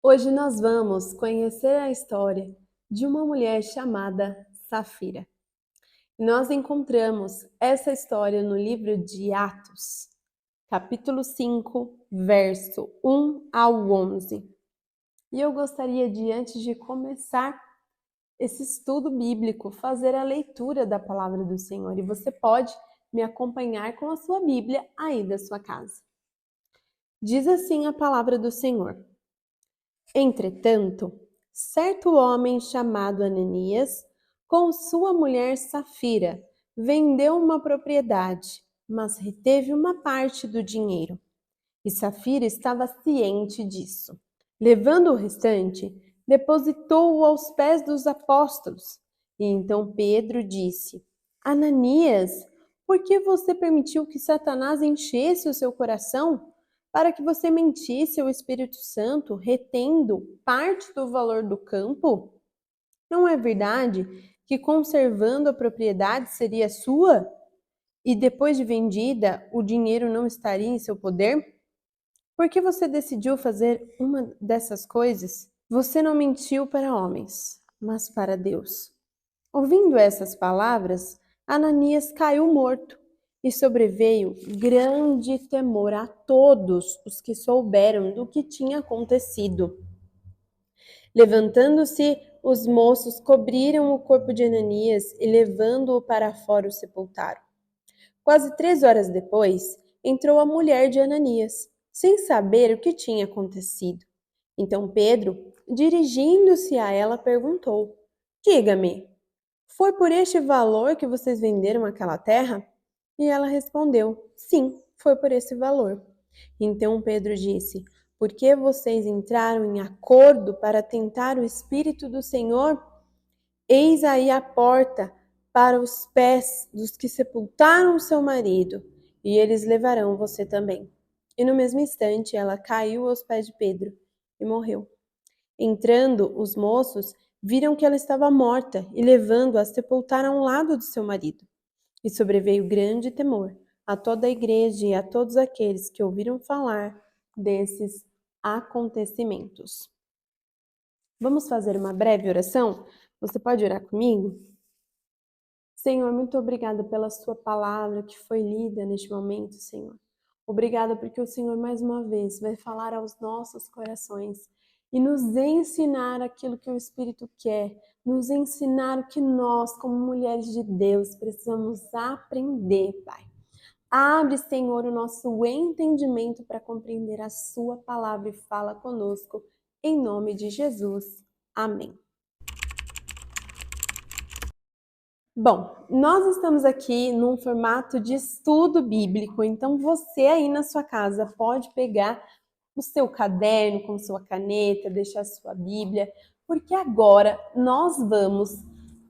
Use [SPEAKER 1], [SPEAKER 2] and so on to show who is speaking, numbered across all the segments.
[SPEAKER 1] Hoje nós vamos conhecer a história de uma mulher chamada Safira. Nós encontramos essa história no livro de Atos, capítulo 5, verso 1 ao 11. E eu gostaria de, antes de começar esse estudo bíblico, fazer a leitura da palavra do Senhor. E você pode me acompanhar com a sua Bíblia aí da sua casa. Diz assim a palavra do Senhor. Entretanto, certo homem chamado Ananias, com sua mulher Safira, vendeu uma propriedade, mas reteve uma parte do dinheiro. E Safira estava ciente disso. Levando o restante, depositou-o aos pés dos apóstolos. E então Pedro disse: Ananias, por que você permitiu que Satanás enchesse o seu coração para que você mentisse ao Espírito Santo, retendo parte do valor do campo? Não é verdade que conservando a propriedade seria sua? E depois de vendida, o dinheiro não estaria em seu poder? Por que você decidiu fazer uma dessas coisas? Você não mentiu para homens, mas para Deus. Ouvindo essas palavras, Ananias caiu morto e sobreveio grande temor a todos os que souberam do que tinha acontecido. Levantando-se, os moços cobriram o corpo de Ananias e, levando-o para fora, o sepultaram. Quase 3 horas depois, entrou a mulher de Ananias, sem saber o que tinha acontecido. Então Pedro, dirigindo-se a ela, perguntou: Diga-me, foi por este valor que vocês venderam aquela terra? E ela respondeu: Sim, foi por esse valor. Então Pedro disse: Por que vocês entraram em acordo para tentar o Espírito do Senhor? Eis aí a porta para os pés dos que sepultaram seu marido, e eles levarão você também. E no mesmo instante ela caiu aos pés de Pedro e morreu. Entrando os moços, viram que ela estava morta e, levando-a, sepultaram ao lado do seu marido. E sobreveio grande temor a toda a igreja e a todos aqueles que ouviram falar desses acontecimentos. Vamos fazer uma breve oração? Você pode orar comigo? Senhor, muito obrigada pela sua palavra que foi lida neste momento, Senhor. Obrigada porque o Senhor mais uma vez vai falar aos nossos corações e nos ensinar aquilo que o Espírito quer, nos ensinar o que nós, como mulheres de Deus, precisamos aprender, Pai. Abre, Senhor, o nosso entendimento para compreender a sua palavra e fala conosco, em nome de Jesus. Amém. Bom, nós estamos aqui num formato de estudo bíblico, então você aí na sua casa pode pegar o seu caderno com sua caneta, deixar sua Bíblia, porque agora nós vamos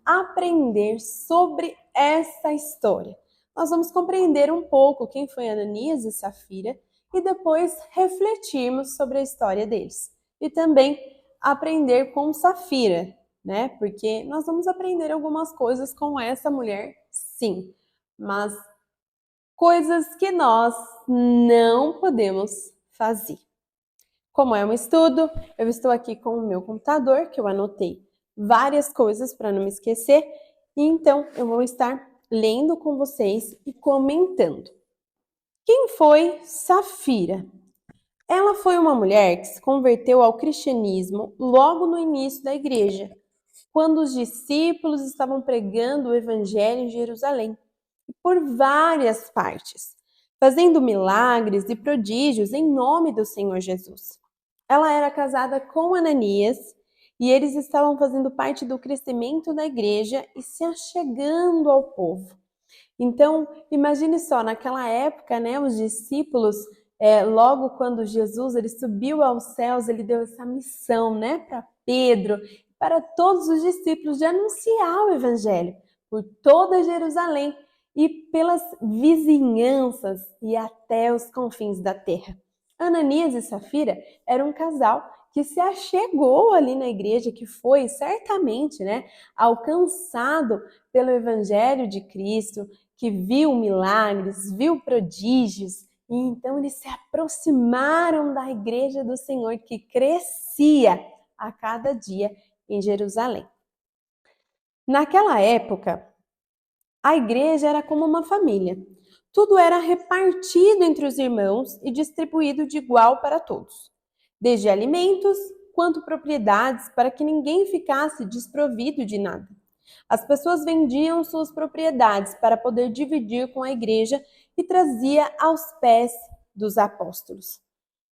[SPEAKER 1] aprender sobre essa história. Nós vamos compreender um pouco quem foi Ananias e Safira e depois refletirmos sobre a história deles. E também aprender com Safira, né? Porque nós vamos aprender algumas coisas com essa mulher, sim, mas coisas que nós não podemos fazer. Como é um estudo, eu estou aqui com o meu computador, que eu anotei várias coisas para não me esquecer, e então eu vou estar lendo com vocês e comentando. Quem foi Safira? Ela foi uma mulher que se converteu ao cristianismo logo no início da igreja, quando os discípulos estavam pregando o evangelho em Jerusalém, e por várias partes, fazendo milagres e prodígios em nome do Senhor Jesus. Ela era casada com Ananias e eles estavam fazendo parte do crescimento da igreja e se achegando ao povo. Então, imagine só, naquela época, né, os discípulos, logo quando Jesus ele subiu aos céus, ele deu essa missão, né, para Pedro, para todos os discípulos de anunciar o evangelho por toda Jerusalém e pelas vizinhanças e até os confins da terra. Ananias e Safira eram um casal que se achegou ali na igreja, que foi certamente, né, alcançado pelo evangelho de Cristo, que viu milagres, viu prodígios E então eles se aproximaram da igreja do Senhor, que crescia a cada dia em Jerusalém. Naquela época, a igreja era como uma família. Tudo era repartido entre os irmãos e distribuído de igual para todos, desde alimentos quanto propriedades, para que ninguém ficasse desprovido de nada. As pessoas vendiam suas propriedades para poder dividir com a igreja e trazia aos pés dos apóstolos.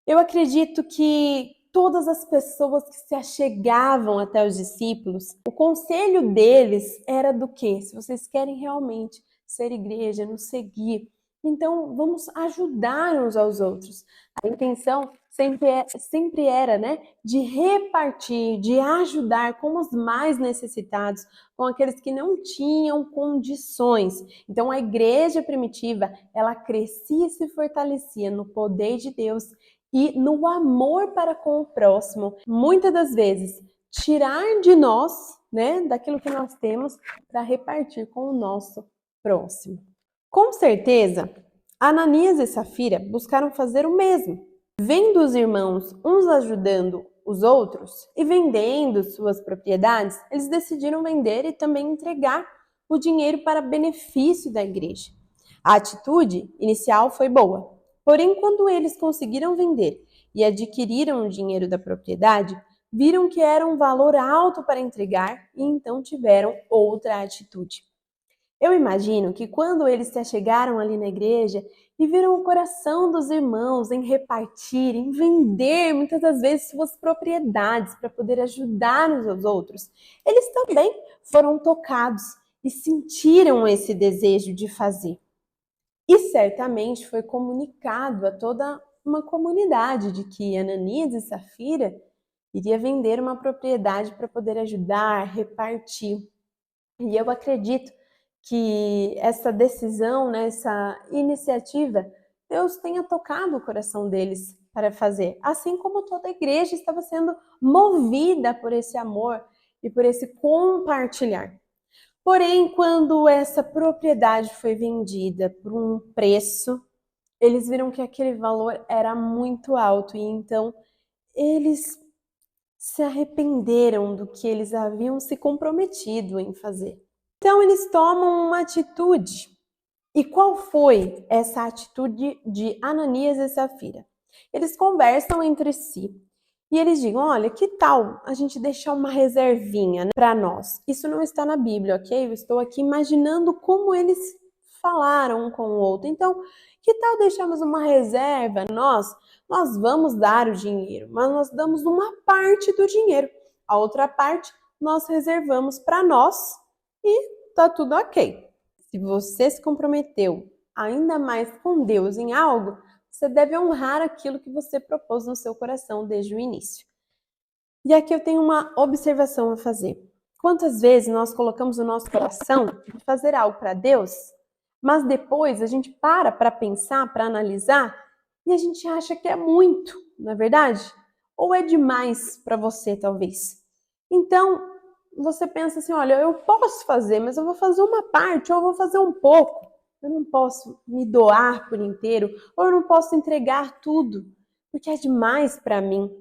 [SPEAKER 1] Eu acredito que todas as pessoas que se achegavam até os discípulos, o conselho deles era do quê? Se vocês querem realmente ser igreja, nos seguir, então vamos ajudar uns aos outros. A intenção sempre era, né, de repartir, de ajudar com os mais necessitados, com aqueles que não tinham condições. Então a igreja primitiva, ela crescia e se fortalecia no poder de Deus e no amor para com o próximo. Muitas das vezes, tirar de nós, né, daquilo que nós temos, para repartir com o nosso próximo. Com certeza, Ananias e Safira buscaram fazer o mesmo. Vendo os irmãos uns ajudando os outros e vendendo suas propriedades, eles decidiram vender e também entregar o dinheiro para benefício da igreja. A atitude inicial foi boa, porém, quando eles conseguiram vender e adquiriram o dinheiro da propriedade, viram que era um valor alto para entregar e então tiveram outra atitude. Eu imagino que quando eles se achegaram ali na igreja e viram o coração dos irmãos em repartir, em vender muitas das vezes suas propriedades para poder ajudar uns aos outros, eles também foram tocados e sentiram esse desejo de fazer. E certamente foi comunicado a toda uma comunidade de que Ananias e Safira iria vender uma propriedade para poder ajudar, repartir. E eu acredito que essa decisão, né, essa iniciativa, Deus tenha tocado o coração deles para fazer, assim como toda a igreja estava sendo movida por esse amor e por esse compartilhar. Porém, quando essa propriedade foi vendida por um preço, eles viram que aquele valor era muito alto e então eles se arrependeram do que eles haviam se comprometido em fazer. Então eles tomam uma atitude. E qual foi essa atitude de Ananias e Safira? Eles conversam entre si e eles digam: olha, que tal a gente deixar uma reservinha, né, para nós? Isso não está na Bíblia, ok? Eu estou aqui imaginando como eles falaram um com o outro. Então, que tal deixarmos uma reserva? Nós vamos dar o dinheiro, mas nós damos uma parte do dinheiro. A outra parte nós reservamos para nós e tá tudo ok. Se você se comprometeu ainda mais com Deus em algo, você deve honrar aquilo que você propôs no seu coração desde o início. E aqui eu tenho uma observação a fazer. Quantas vezes nós colocamos o nosso coração de fazer algo para Deus, mas depois a gente para pensar, para analisar, e a gente acha que é muito, não é verdade? Ou é demais para você, talvez. Então, você pensa assim, olha, eu posso fazer, mas eu vou fazer uma parte, ou eu vou fazer um pouco. Eu não posso me doar por inteiro, ou eu não posso entregar tudo, porque é demais para mim.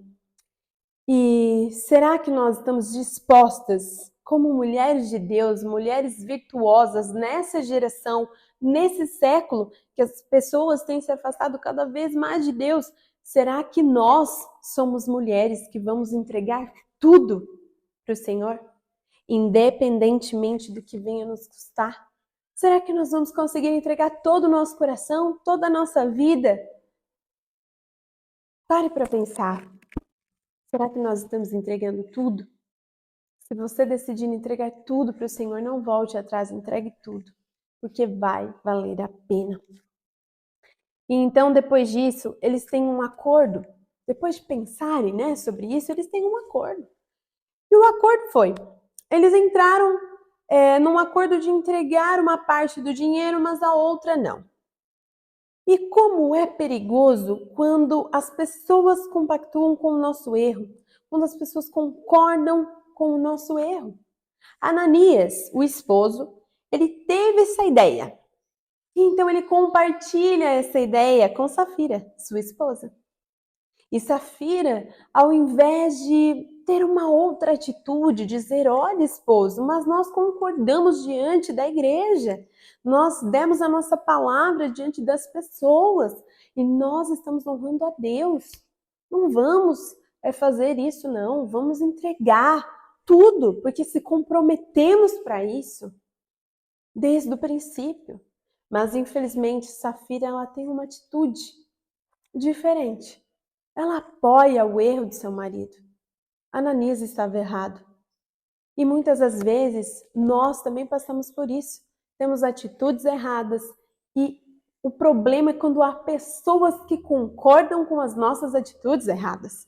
[SPEAKER 1] E será que nós estamos dispostas, como mulheres de Deus, mulheres virtuosas nessa geração, nesse século, que as pessoas têm se afastado cada vez mais de Deus? Será que nós somos mulheres que vamos entregar tudo para o Senhor, independentemente do que venha nos custar? Será que nós vamos conseguir entregar todo o nosso coração, toda a nossa vida? Pare para pensar. Será que nós estamos entregando tudo? Se você decidir entregar tudo para o Senhor, não volte atrás, entregue tudo, porque vai valer a pena. E então, depois disso, eles têm um acordo. Depois de pensarem, né, sobre isso, eles têm um acordo. E o acordo foi, eles entraram num acordo de entregar uma parte do dinheiro, mas a outra não. E como é perigoso quando as pessoas compactuam com o nosso erro, quando as pessoas concordam com o nosso erro. Ananias, o esposo, ele teve essa ideia. E então ele compartilha essa ideia com Safira, sua esposa. E Safira, ao invés de ter uma outra atitude, dizer: olha, esposo, mas nós concordamos diante da igreja, nós demos a nossa palavra diante das pessoas e nós estamos honrando a Deus. Não vamos fazer isso, não. Vamos entregar tudo, porque se comprometemos para isso desde o princípio. Mas infelizmente Safira ela tem uma atitude diferente. Ela apoia o erro de seu marido. Ananias estava errado. E muitas das vezes nós também passamos por isso. Temos atitudes erradas e o problema é quando há pessoas que concordam com as nossas atitudes erradas.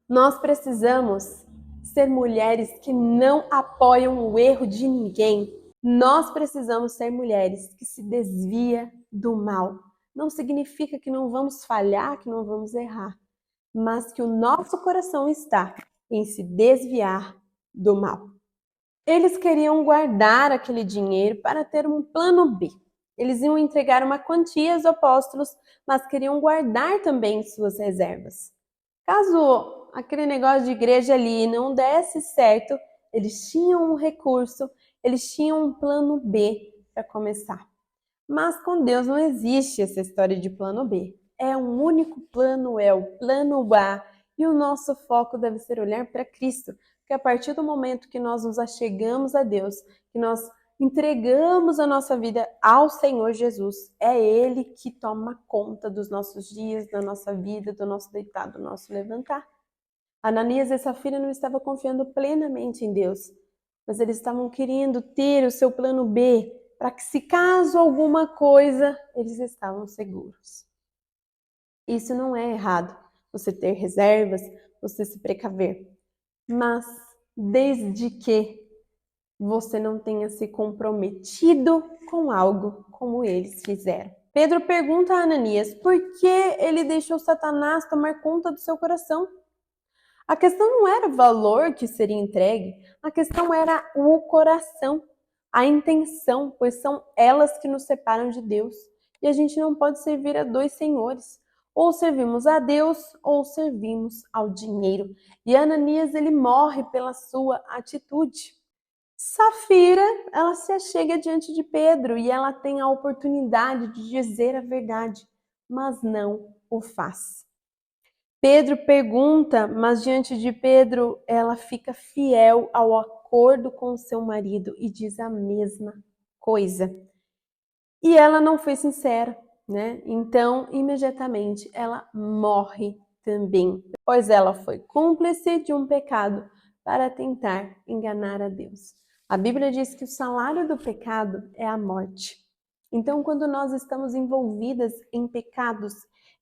[SPEAKER 1] Nós precisamos ser mulheres que não apoiam o erro de ninguém. Nós precisamos ser mulheres que se desvia do mal. Não significa que não vamos falhar, que não vamos errar, mas que o nosso coração está em se desviar do mal. Eles queriam guardar aquele dinheiro para ter um plano B. Eles iam entregar uma quantia aos apóstolos, mas queriam guardar também suas reservas. Caso aquele negócio de igreja ali não desse certo, eles tinham um recurso, eles tinham um plano B para começar. Mas com Deus não existe essa história de plano B. É um único plano, é o plano A. E o nosso foco deve ser olhar para Cristo. Porque a partir do momento que nós nos achegamos a Deus, que nós entregamos a nossa vida ao Senhor Jesus, é Ele que toma conta dos nossos dias, da nossa vida, do nosso deitar, do nosso levantar. Ananias e Safira não estavam confiando plenamente em Deus, mas eles estavam querendo ter o seu plano B, para que se caso alguma coisa, eles estavam seguros. Isso não é errado, você ter reservas, você se precaver, mas desde que você não tenha se comprometido com algo como eles fizeram. Pedro pergunta a Ananias por que ele deixou Satanás tomar conta do seu coração. A questão não era o valor que seria entregue, a questão era o coração, a intenção, pois são elas que nos separam de Deus. E a gente não pode servir a dois senhores. Ou servimos a Deus ou servimos ao dinheiro. E Ananias, ele morre pela sua atitude. Safira, ela se achega diante de Pedro e ela tem a oportunidade de dizer a verdade, mas não o faz. Pedro pergunta, mas diante de Pedro, ela fica fiel ao acordo com o seu marido e diz a mesma coisa. E ela não foi sincera, né? Então, imediatamente, ela morre também, pois ela foi cúmplice de um pecado para tentar enganar a Deus. A Bíblia diz que o salário do pecado é a morte. Então, quando nós estamos envolvidas em pecados,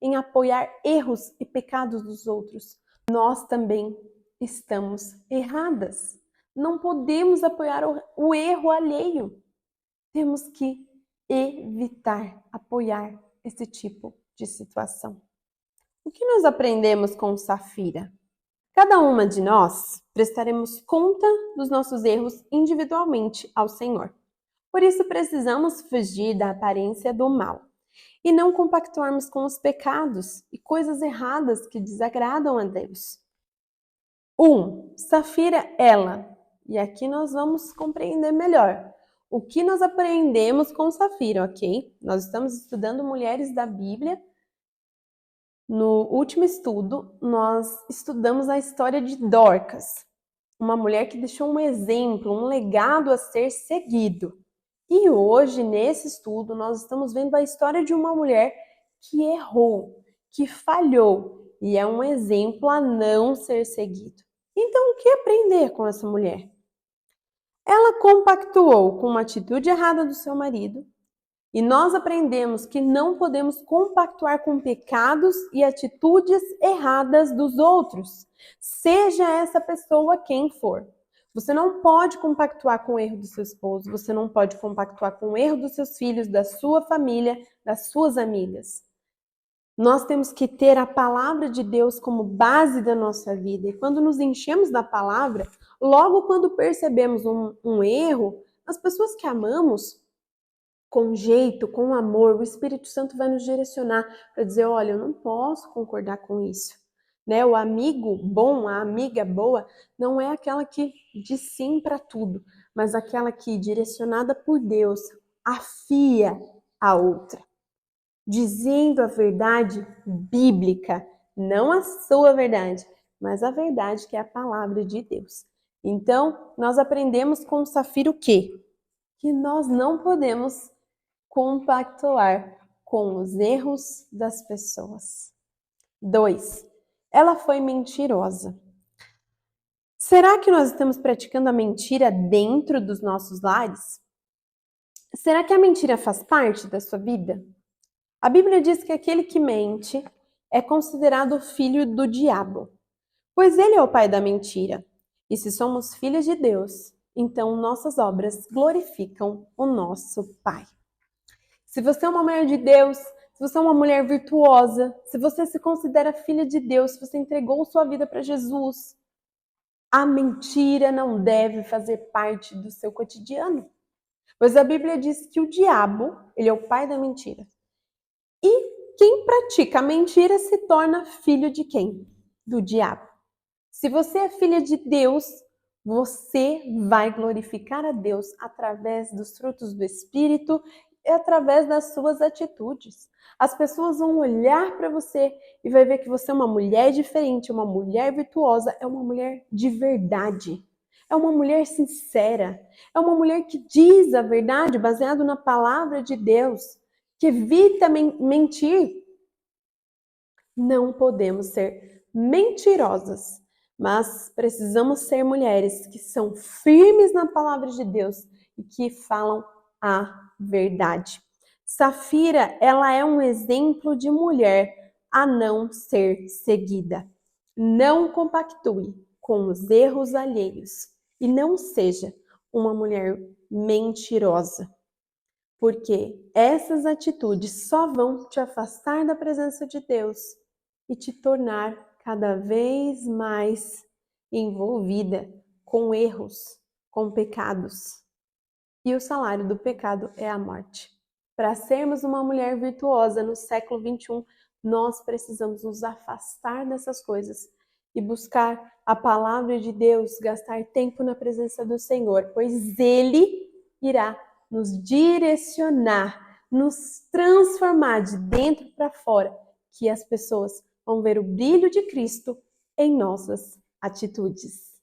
[SPEAKER 1] em apoiar erros e pecados dos outros, nós também estamos erradas. Não podemos apoiar o erro alheio. Temos que evitar apoiar esse tipo de situação. O que nós aprendemos com Safira? Cada uma de nós prestaremos conta dos nossos erros individualmente ao Senhor. Por isso precisamos fugir da aparência do mal e não compactuarmos com os pecados e coisas erradas que desagradam a Deus. Safira, ela. E aqui nós vamos compreender melhor. O que nós aprendemos com Safira, ok? Nós estamos estudando mulheres da Bíblia. No último estudo, nós estudamos a história de Dorcas, uma mulher que deixou um exemplo, um legado a ser seguido. E hoje, nesse estudo, nós estamos vendo a história de uma mulher que errou, que falhou, e é um exemplo a não ser seguido. Então, o que aprender com essa mulher? Ela compactuou com uma atitude errada do seu marido, e nós aprendemos que não podemos compactuar com pecados e atitudes erradas dos outros, seja essa pessoa quem for. Você não pode compactuar com o erro do seu esposo, você não pode compactuar com o erro dos seus filhos, da sua família, das suas amigas. Nós temos que ter a palavra de Deus como base da nossa vida. E quando nos enchemos da palavra, logo quando percebemos um erro, as pessoas que amamos, com jeito, com amor, o Espírito Santo vai nos direcionar para dizer, olha, eu não posso concordar com isso. Né? O amigo bom, a amiga boa, não é aquela que diz sim para tudo, mas aquela que, direcionada por Deus, afia a outra, dizendo a verdade bíblica, não a sua verdade, mas a verdade que é a palavra de Deus. Então, nós aprendemos com o Safira o quê? Que nós não podemos compactuar com os erros das pessoas. 2. Ela foi mentirosa. Será que nós estamos praticando a mentira dentro dos nossos lares? Será que a mentira faz parte da sua vida? A Bíblia diz que aquele que mente é considerado filho do diabo, pois ele é o pai da mentira. E se somos filhos de Deus, então nossas obras glorificam o nosso Pai. Se você é uma mulher de Deus, se você é uma mulher virtuosa, se você se considera filha de Deus, se você entregou sua vida para Jesus, a mentira não deve fazer parte do seu cotidiano. Pois a Bíblia diz que o diabo, ele é o pai da mentira. E quem pratica a mentira se torna filho de quem? Do diabo. Se você é filha de Deus, você vai glorificar a Deus através dos frutos do Espírito e através das suas atitudes. As pessoas vão olhar para você e vai ver que você é uma mulher diferente, uma mulher virtuosa, é uma mulher de verdade. É uma mulher sincera, é uma mulher que diz a verdade baseado na palavra de Deus, que evita mentir. Não podemos ser mentirosas, mas precisamos ser mulheres que são firmes na palavra de Deus e que falam a verdade. Safira, ela é um exemplo de mulher a não ser seguida. Não compactue com os erros alheios e não seja uma mulher mentirosa, porque essas atitudes só vão te afastar da presença de Deus e te tornar cada vez mais envolvida com erros, com pecados. E o salário do pecado é a morte. Para sermos uma mulher virtuosa no século 21, nós precisamos nos afastar dessas coisas e buscar a palavra de Deus, gastar tempo na presença do Senhor, pois Ele irá nos direcionar, nos transformar de dentro para fora, que as pessoas vão ver o brilho de Cristo em nossas atitudes.